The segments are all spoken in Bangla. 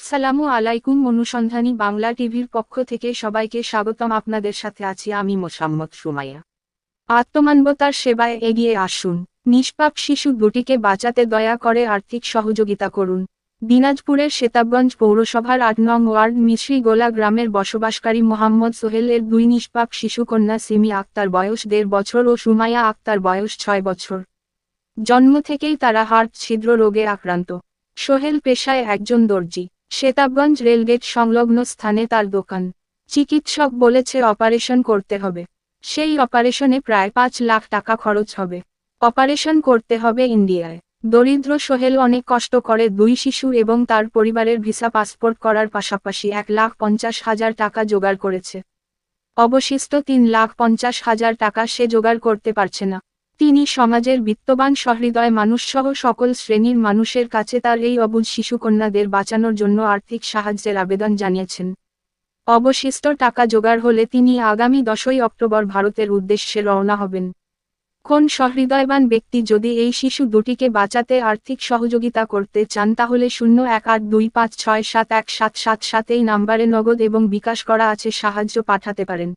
আসসালামু আলাইকুম। অনুসন্ধানী বাংলা টিভির পক্ষ থেকে সবাইকে স্বাগতম। আপনাদের সাথে আছি আমি মোসাম্মদ সুমাইয়া। আত্মমানবতার সেবায় এগিয়ে আসুন, নিষ্পাপ শিশু দুটিকে বাঁচাতে দয়া করে আর্থিক সহযোগিতা করুন। দিনাজপুরের সেতাবগঞ্জ পৌরসভার ৮ নং ওয়ার্ড মিশ্রিগোলা গ্রামের বসবাসকারী মোহাম্মদ সোহেলের দুই নিষ্পাপ শিশুকন্যা সিমি আক্তার বয়স ১.৫ বছর ও সুমাইয়া আক্তার বয়স ৬ বছর। জন্ম থেকেই তারা হার্ট ছিদ্র রোগে আক্রান্ত। সোহেল পেশায় একজন দর্জি। সেতাবগঞ্জ রেলগেট সংলগ্ন স্থানে তার দোকান। চিকিৎসক বলেছে অপারেশন করতে হবে। সেই অপারেশনে প্রায় ৫ লাখ টাকা খরচ হবে। অপারেশন করতে হবে ইন্ডিয়ায়। দরিদ্র সোহেল অনেক কষ্ট করে দুই শিশু এবং তার পরিবারের ভিসা পাসপোর্ট করার পাশাপাশি ১,৫০,০০০ টাকা জোগাড় করেছে। অবশিষ্ট ৩,৫০,০০০ টাকা সে জোগাড় করতে পারছে না। তিনি সমাজের বিত্তবান সহৃদয় মানুষসহ সকল শ্রেণীর মানুষের কাছে তার এই অবুঝ শিশুকন্যাদের বাঁচানোর জন্য আর্থিক সাহায্যের আবেদন জানিয়েছেন। অবশিষ্ট টাকা জোগাড় হলে তিনি আগামী ১০ই অক্টোবর ভারতের উদ্দেশ্যে রওনা হবেন। কোন সহৃদয়বান ব্যক্তি যদি এই শিশু দুটিকে বাঁচাতে আর্থিক সহযোগিতা করতে চান তাহলে ০১৮২৫৬৭১৭৭৭ এই নাম্বারে নগদ এবং বিকাশ করা আছে, সাহায্য পাঠাতে পারেন।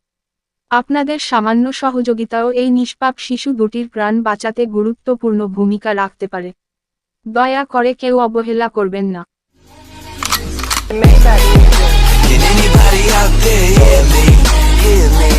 আপনাদের সামান্য সহযোগিতাও এই নিষ্পাপ শিশু দুটির প্রাণ বাঁচাতে গুরুত্বপূর্ণ ভূমিকা রাখতে পারে। দয়া করে কেউ অবহেলা করবেন না। Can anybody out there hear me? Hear me?